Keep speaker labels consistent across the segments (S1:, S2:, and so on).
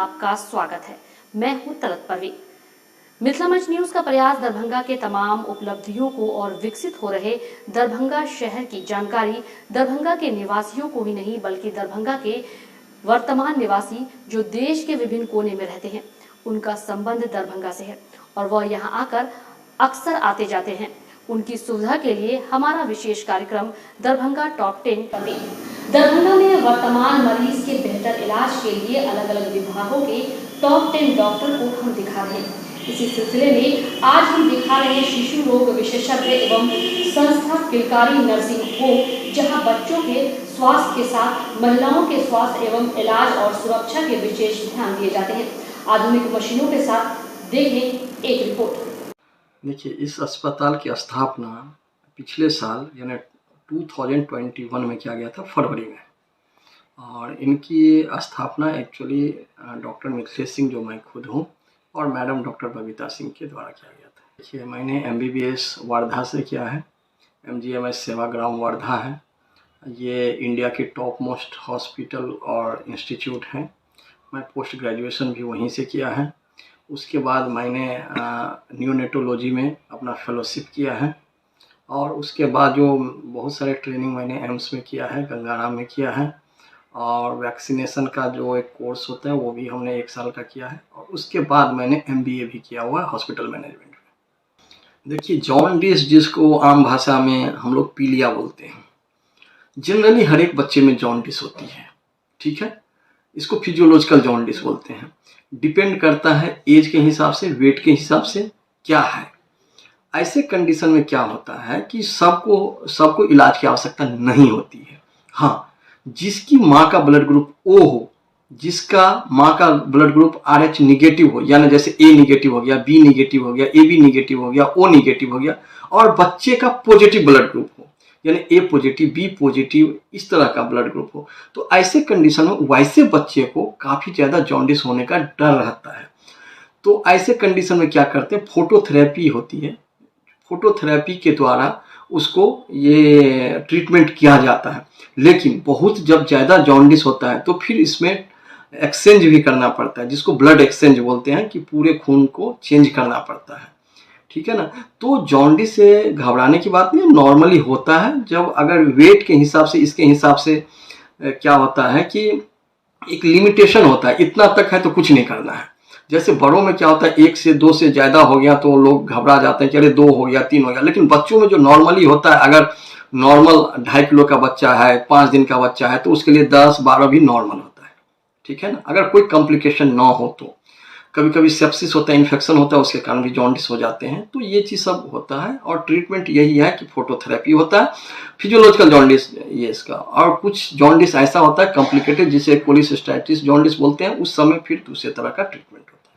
S1: आपका स्वागत है। मैं हूं तलत परवीन। मिथिला मंच न्यूज का प्रयास दरभंगा के तमाम उपलब्धियों को और विकसित हो रहे दरभंगा शहर की जानकारी दरभंगा के निवासियों को ही नहीं बल्कि दरभंगा के वर्तमान निवासी जो देश के विभिन्न कोने में रहते हैं उनका संबंध दरभंगा से है और वह यहाँ आकर अक्सर आते जाते हैं। उनकी सुविधा के लिए हमारा विशेष कार्यक्रम दरभंगा टॉप 10 दरभंगा में वर्तमान मरीज के बेहतर इलाज के लिए अलग अलग विभागों के टॉप 10 डॉक्टर को हम दिखा रहे हैं। इसी सिलसिले में आज हम दिखा रहे हैं शिशु रोग विशेषज्ञ एवं संस्था किलकारी नर्सिंग होम, जहां बच्चों के स्वास्थ्य के साथ महिलाओं के स्वास्थ्य एवं इलाज और सुरक्षा के विशेष ध्यान दिए जाते हैं। आधुनिक मशीनों के साथ देखें एक रिपोर्ट।
S2: देखिए, इस अस्पताल की स्थापना पिछले साल यानी 2021 में किया गया था, फरवरी में। और इनकी स्थापना एक्चुअली डॉक्टर मिथिलेश सिंह, जो मैं खुद हूँ, और मैडम डॉक्टर बबीता सिंह के द्वारा किया गया था। देखिए, मैंने MBBS वर्धा से किया है, MGMS सेवाग्राम वर्धा है। ये इंडिया की टॉप मोस्ट हॉस्पिटल और इंस्टीट्यूट है। मैं पोस्ट ग्रेजुएशन भी वहीं से किया है। उसके बाद मैंने न्यूनेटोलॉजी में अपना फेलोशिप किया है और उसके बाद जो बहुत सारे ट्रेनिंग मैंने एम्स में किया है, गंगाराम में किया है, और वैक्सीनेशन का जो एक कोर्स होता है वो भी हमने 1 साल का किया है। और उसके बाद मैंने MBA भी किया हुआ है हॉस्पिटल मैनेजमेंट में। देखिए, जॉन्डिस, जिसको आम भाषा में हम लोग पीलिया बोलते हैं, जनरली हर एक बच्चे में जॉन्डिस होती है, ठीक है। इसको फिजियोलॉजिकल जॉन्डिस बोलते हैं। डिपेंड करता है एज के हिसाब से, वेट के हिसाब से क्या है। ऐसे कंडीशन में क्या होता है कि सबको इलाज की आवश्यकता नहीं होती है। हाँ, जिसकी माँ का ब्लड ग्रुप O हो, जिसका माँ का ब्लड ग्रुप RH निगेटिव हो, यानी जैसे A निगेटिव हो गया, B निगेटिव हो गया, AB निगेटिव हो गया, O निगेटिव हो गया, और बच्चे का पॉजिटिव ब्लड ग्रुप हो, यानी A पॉजिटिव, B पॉजिटिव, इस तरह का ब्लड ग्रुप हो, तो ऐसे कंडीशन में वैसे बच्चे को काफ़ी ज़्यादा जॉन्डिस होने का डर रहता है। तो ऐसे कंडीशन में क्या करते हैं, फोटोथेरेपी होती है। फोटोथेरेपी के द्वारा उसको ये ट्रीटमेंट किया जाता है। लेकिन बहुत जब ज़्यादा जॉन्डिस होता है तो फिर इसमें एक्सचेंज भी करना पड़ता है, जिसको ब्लड एक्सचेंज बोलते हैं, कि पूरे खून को चेंज करना पड़ता है, ठीक है ना। तो जॉन्डिस से घबराने की बात नहीं, नॉर्मली होता है। जब अगर वेट के हिसाब से, इसके हिसाब से क्या होता है कि एक लिमिटेशन होता है, इतना तक है तो कुछ नहीं करना है। जैसे बड़ों में क्या होता है, 1 से 2 से ज़्यादा हो गया तो लोग घबरा जाते हैं कि अरे 2 हो गया, 3 हो गया। लेकिन बच्चों में जो नॉर्मली होता है, अगर नॉर्मल 2.5 किलो का बच्चा है, 5 दिन का बच्चा है, तो उसके लिए 10-12 भी नॉर्मल होता है, ठीक है ना, अगर कोई कॉम्प्लिकेशन ना हो तो। कभी कभी सेप्सिस होता है, इन्फेक्शन होता है, उसके कारण भी जॉन्डिस हो जाते हैं। तो ये चीज़ सब होता है और ट्रीटमेंट यही है कि फोटोथेरेपी होता है, फिजियोलॉजिकल जॉन्डिस ये इसका। और कुछ जॉन्डिस ऐसा होता है कॉम्प्लिकेटेड, जिसे कोलिसिस्टाइटिस जॉन्डिस बोलते हैं, उस समय फिर दूसरे तरह का ट्रीटमेंट होता है।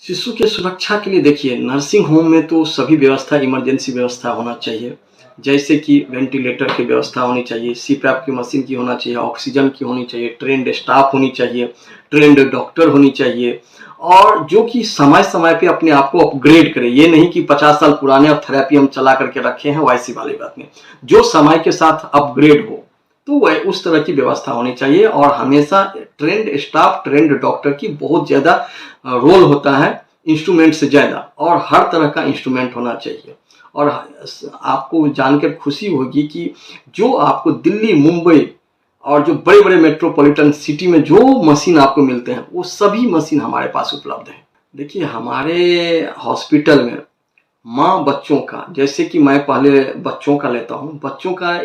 S2: शिशु के सुरक्षा के लिए देखिए, नर्सिंग होम में तो सभी व्यवस्था, इमरजेंसी व्यवस्था होना चाहिए, जैसे कि वेंटिलेटर की व्यवस्था होनी चाहिए, CPAP की मशीन की होना चाहिए, ऑक्सीजन की होनी चाहिए, ट्रेंड स्टाफ होनी चाहिए, ट्रेंड डॉक्टर होनी चाहिए, और जो कि समय समय पे अपने आप को अपग्रेड करे। ये नहीं कि 50 साल पुराने अब थेरेपी हम चला करके रखे हैं, वैसी वाली बात नहीं। जो समय के साथ अपग्रेड हो तो वह उस तरह की व्यवस्था होनी चाहिए। और हमेशा ट्रेंड स्टाफ, ट्रेंड डॉक्टर की बहुत ज़्यादा रोल होता है इंस्ट्रूमेंट से ज़्यादा, और हर तरह का इंस्ट्रूमेंट होना चाहिए। और आपको जानकर खुशी होगी कि जो आपको दिल्ली, मुंबई और जो बड़े बड़े मेट्रोपॉलिटन सिटी में जो मशीन आपको मिलते हैं, वो सभी मशीन हमारे पास उपलब्ध है। देखिए, हमारे हॉस्पिटल में माँ बच्चों का, जैसे कि मैं पहले बच्चों का लेता हूँ, बच्चों का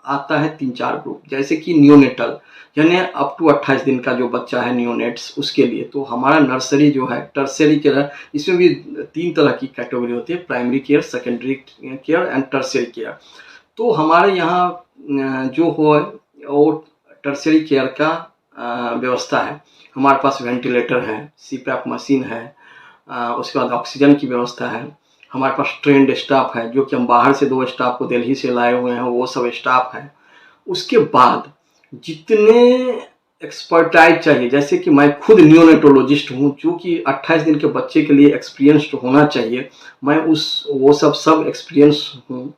S2: आता है 3-4 ग्रुप। जैसे कि नियोनेटल, यानी अप टू 28 दिन का जो बच्चा है, नियोनेट्स, उसके लिए तो हमारा नर्सरी जो है, टर्सरी केयर, इसमें भी 3 तरह की कैटेगरी होती है, primary care, secondary care and tertiary care. तो हमारे यहाँ जो हो वो टर्सरी केयर का व्यवस्था है। हमारे पास वेंटिलेटर है, CPAP मशीन है, उसके बाद ऑक्सीजन की व्यवस्था है। हमारे पास ट्रेंड स्टाफ है, जो कि हम बाहर से 2 स्टाफ को दिल्ली से लाए हुए हैं, वो सब स्टाफ है। उसके बाद जितने एक्सपर्टाइज चाहिए, जैसे कि मैं खुद न्यूनेटोलॉजिस्ट हूँ, जो कि 28 दिन के बच्चे के लिए एक्सपीरियंस्ड होना चाहिए, मैं वो सब एक्सपीरियंस हूँ।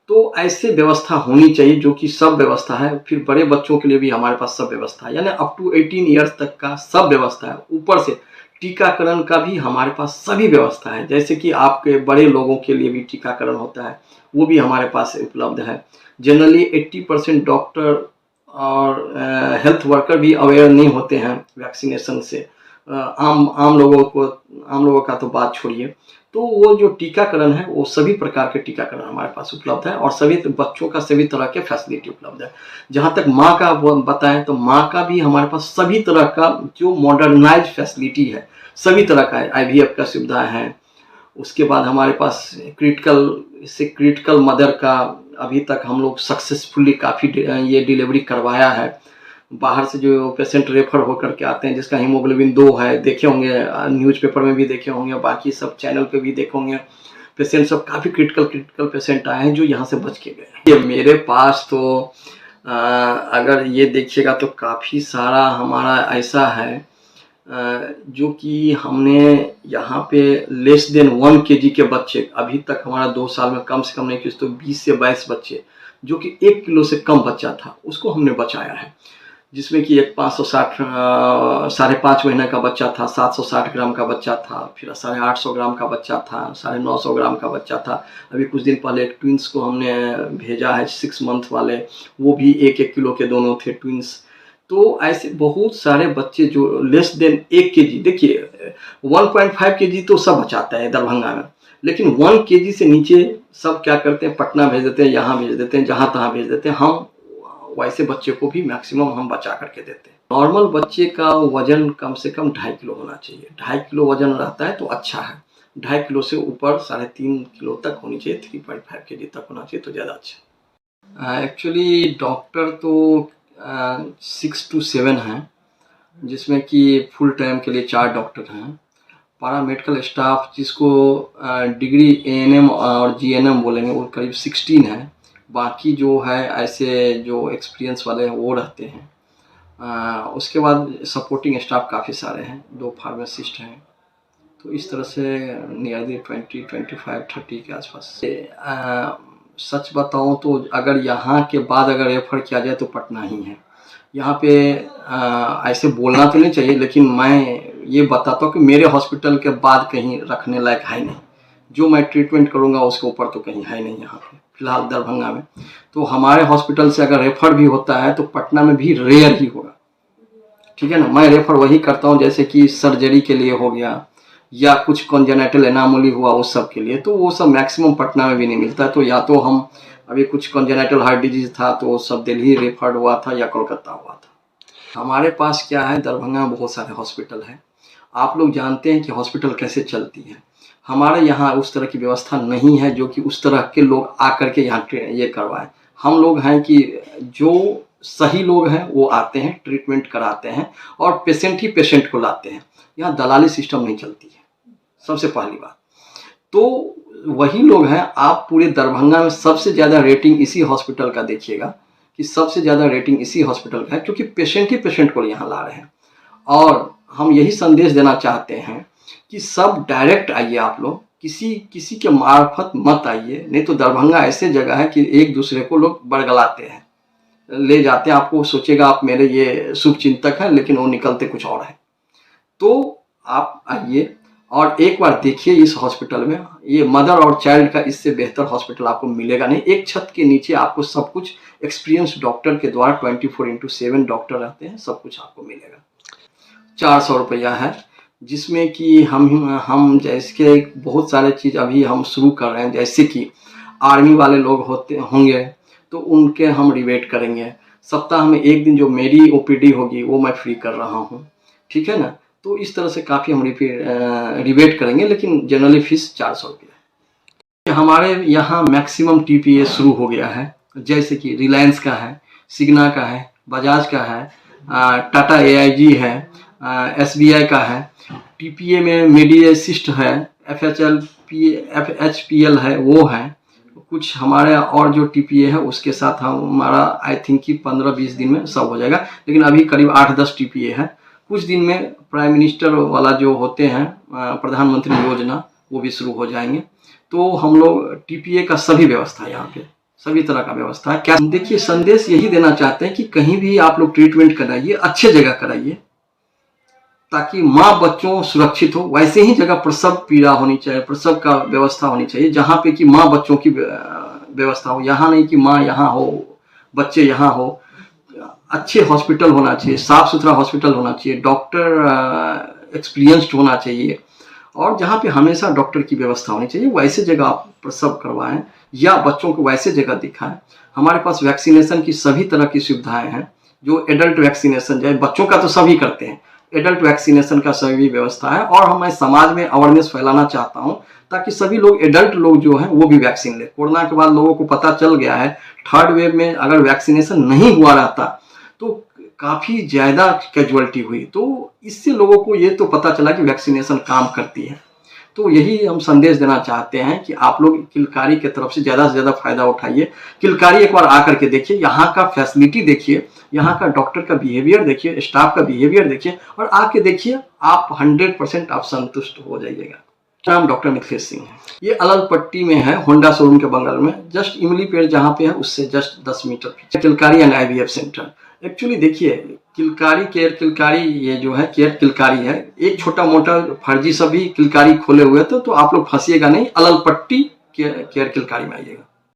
S2: तो ऐसे व्यवस्था होनी चाहिए जो कि सब व्यवस्था है। फिर बड़े बच्चों के लिए भी हमारे पास सब व्यवस्था है, यानी अप टू 18 ईयर्स तक का सब व्यवस्था है। ऊपर से टीकाकरण का भी हमारे पास सभी व्यवस्था है, जैसे कि आपके बड़े लोगों के लिए भी टीकाकरण होता है, वो भी हमारे पास उपलब्ध है। जनरली 80% डॉक्टर और हेल्थ वर्कर भी अवेयर नहीं होते हैं वैक्सीनेशन से। आम लोगों का तो बात छोड़िए। तो वो जो टीकाकरण है वो सभी प्रकार के टीकाकरण हमारे पास उपलब्ध है और सभी बच्चों का सभी तरह के फैसिलिटी उपलब्ध है। जहाँ तक माँ का वो बताएं तो माँ का भी हमारे पास सभी तरह का जो मॉडर्नाइज फैसिलिटी है, सभी तरह का है। IVF का सुविधा है। उसके बाद हमारे पास क्रिटिकल मदर का अभी तक हम लोग सक्सेसफुली काफ़ी ये डिलीवरी करवाया है। बाहर से जो पेशेंट रेफर होकर के आते हैं जिसका हीमोग्लोबिन 2 है, देखे होंगे न्यूज़पेपर में भी देखे होंगे, बाकी सब चैनल पे भी देखे होंगे, पेशेंट सब काफ़ी क्रिटिकल पेशेंट आए हैं जो यहाँ से बच के गए। ये मेरे पास तो अगर ये देखिएगा तो काफ़ी सारा हमारा ऐसा है जो कि हमने यहाँ पे लेस देन 1 kg के बच्चे, अभी तक हमारा 2 साल में कम से कम नहीं कुछ तो 20 से 22 बच्चे जो कि 1 किलो से कम बच्चा था उसको हमने बचाया है। जिसमें कि एक 560 5.5 महीने का बच्चा था, 760 ग्राम का बच्चा था, फिर 850 ग्राम का बच्चा था, 950 ग्राम का बच्चा था। अभी कुछ दिन पहले एक ट्विंस को हमने भेजा है 6 मंथ वाले, वो भी 1-1 किलो के दोनों थे ट्विंस। तो ऐसे बहुत सारे बच्चे जो लेस देन 1 kg, देखिए 1.5 kg तो सब बचाता है दरभंगा में, लेकिन 1 kg से नीचे सब क्या करते हैं, पटना भेज देते हैं, यहाँ भेज देते हैं, जहाँ तहाँ भेज देते हैं। हम वैसे बच्चे को भी मैक्सिमम हम बचा करके देते हैं। नॉर्मल बच्चे का वजन कम से कम 2.5 किलो होना चाहिए। 2.5 किलो वजन रहता है तो अच्छा है। 2.5 किलो से ऊपर 3.5 किलो तक होनी चाहिए, 3.5 kg तक होना चाहिए तो ज़्यादा अच्छा। एक्चुअली डॉक्टर तो 6 to 7 हैं, जिसमें कि फुल टाइम के लिए 4 डॉक्टर हैं। पैरामेडिकल स्टाफ जिसको डिग्री ANM और GNM बोलेंगे वो करीब 16 है। बाकी जो है ऐसे जो एक्सपीरियंस वाले हैं वो रहते हैं। उसके बाद सपोर्टिंग स्टाफ काफ़ी सारे हैं, 2 फार्मासिस्ट हैं। तो इस तरह से नियरली 20, 25, 30 के आसपास। सच बताऊं तो अगर यहाँ के बाद अगर रेफर किया जाए तो पटना ही है। यहाँ पे ऐसे बोलना तो नहीं चाहिए, लेकिन मैं ये बताता हूँ कि मेरे हॉस्पिटल के बाद कहीं रखने लायक है नहीं। जो मैं ट्रीटमेंट करूँगा उसके ऊपर तो कहीं है नहीं यहाँ पे फिलहाल दरभंगा में। तो हमारे हॉस्पिटल से अगर रेफर भी होता है तो पटना में भी रेयर ही होगा, ठीक है ना। मैं रेफर वही करता हूँ जैसे कि सर्जरी के लिए हो गया या कुछ कॉन्जेनिटल एनामोली हुआ उस सब के लिए, तो वो सब मैक्सिमम पटना में भी नहीं मिलता है। तो या तो हम अभी कुछ कॉन्जेनिटल हार्ट डिजीज था तो वो सब दिल्ली रेफर्ड हुआ था या कोलकाता हुआ था। हमारे पास क्या है, दरभंगा में बहुत सारे हॉस्पिटल हैं। आप लोग जानते हैं कि हॉस्पिटल कैसे चलती है। हमारे यहाँ उस तरह की व्यवस्था नहीं है जो कि उस तरह के लोग आकर के यहाँ ये करवाएं। हम लोग हैं कि जो सही लोग हैं वो आते हैं, ट्रीटमेंट कराते हैं और पेशेंट ही पेशेंट को लाते हैं। यहाँ दलाली सिस्टम नहीं चलती है, सबसे पहली बात। तो वही लोग हैं। आप पूरे दरभंगा में सबसे ज़्यादा रेटिंग इसी हॉस्पिटल का देखिएगा कि सबसे ज़्यादा रेटिंग इसी हॉस्पिटल का है, क्योंकि पेशेंट ही पेशेंट को यहाँ ला रहे हैं। और हम यही संदेश देना चाहते हैं कि सब डायरेक्ट आइए, आप लोग किसी के मार्फत मत आइए, नहीं तो दरभंगा ऐसे जगह है कि एक दूसरे को लोग बरगलाते हैं, ले जाते हैं। आपको सोचेगा आप मेरे ये शुभ चिंतक हैं, लेकिन वो निकलते कुछ और है। तो आप आइए और एक बार देखिए इस हॉस्पिटल में, ये मदर और चाइल्ड का इससे बेहतर हॉस्पिटल आपको मिलेगा नहीं। एक छत के नीचे आपको सब कुछ एक्सपीरियंस डॉक्टर के द्वारा 24/7 डॉक्टर रहते हैं, सब कुछ आपको मिलेगा। 400 रुपया है, जिसमें कि हम जैसे बहुत सारे चीज़ अभी हम शुरू कर रहे हैं, जैसे कि आर्मी वाले लोग होंगे तो उनके हम रिबेट करेंगे। सप्ताह में 1 दिन जो मेरी OPD होगी वो मैं फ्री कर रहा हूँ, ठीक है ना। तो इस तरह से काफ़ी हम रिबेट करेंगे, लेकिन जनरली फीस 400 रुपया। हमारे यहाँ मैक्सिमम TPA शुरू हो गया है, जैसे कि रिलायंस का है, सिग्ना का है, बजाज का है, टाटा AIG है, SBI का है। TPA में मेडिएसिस्ट है, FHPL है, वो है। कुछ हमारे और जो TPA है उसके साथ हमारा आई थिंक कि 15-20 दिन में सब हो जाएगा, लेकिन अभी करीब 8-10 TPA है। कुछ दिन में प्राइम मिनिस्टर वाला जो होते हैं प्रधानमंत्री योजना, वो भी शुरू हो जाएंगे। तो हम लोग TPA का सभी व्यवस्था यहाँ पे सभी तरह का व्यवस्था है। क्या देखिए, संदेश यही देना चाहते हैं कि कहीं भी आप लोग ट्रीटमेंट कराइए, अच्छे जगह कराइए, ताकि माँ बच्चों सुरक्षित हो। वैसे ही जगह प्रसव पीड़ा होनी चाहिए, प्रसव का व्यवस्था होनी चाहिए, जहाँ पे कि माँ बच्चों की व्यवस्था हो। यहाँ नहीं कि माँ यहाँ हो, बच्चे यहाँ हो। अच्छे हॉस्पिटल होना चाहिए, साफ सुथरा हॉस्पिटल होना चाहिए, डॉक्टर एक्सपीरियंस्ड होना चाहिए, और जहाँ पे हमेशा डॉक्टर की व्यवस्था होनी चाहिए, वैसे जगह आप प्रसव करवाएं या बच्चों को वैसे जगह दिखाएं। हमारे पास वैक्सीनेशन की सभी तरह की सुविधाएं हैं, जो एडल्ट वैक्सीनेशन जाए, बच्चों का तो सभी करते हैं, एडल्ट वैक्सीनेशन का सभी व्यवस्था है। और मैं समाज में अवेयरनेस फैलाना चाहता हूँ, ताकि सभी लोग, एडल्ट लोग जो हैं वो भी वैक्सीन ले। कोरोना के बाद लोगों को पता चल गया है, थर्ड वेव में अगर वैक्सीनेशन नहीं हुआ रहता तो काफ़ी ज़्यादा कैजुअलिटी हुई। तो इससे लोगों को ये तो पता चला कि वैक्सीनेशन काम करती है। तो यही हम संदेश देना चाहते हैं कि आप लोग किलकारी की तरफ से ज़्यादा फ़ायदा उठाइए। किलकारी एक बार आकर के देखिए, यहाँ का फैसिलिटी देखिए, यहाँ का डॉक्टर का बिहेवियर देखिए, स्टाफ का बिहेवियर देखिए, और आके देखिए, आप 100% आप संतुष्ट हो जाइएगा। नाम डॉक्टर मिथिलेश सिंह है। ये अलल पट्टी में है, होंडा शोरूम के बगल में, जस्ट इमली पेड़ जहाँ पे है उससे जस्ट 10 मीटर पीछे किलकारी एंड IVF सेंटर। एक्चुअली देखिए, किलकारी केयर किलकारी, ये जो है केयर किलकारी है। एक छोटा मोटा फर्जी सभी किलकारी खोले हुए थे, तो आप लोग फंसिएगा नहीं, अलल पट्टी केयर किलकारी में आइएगा।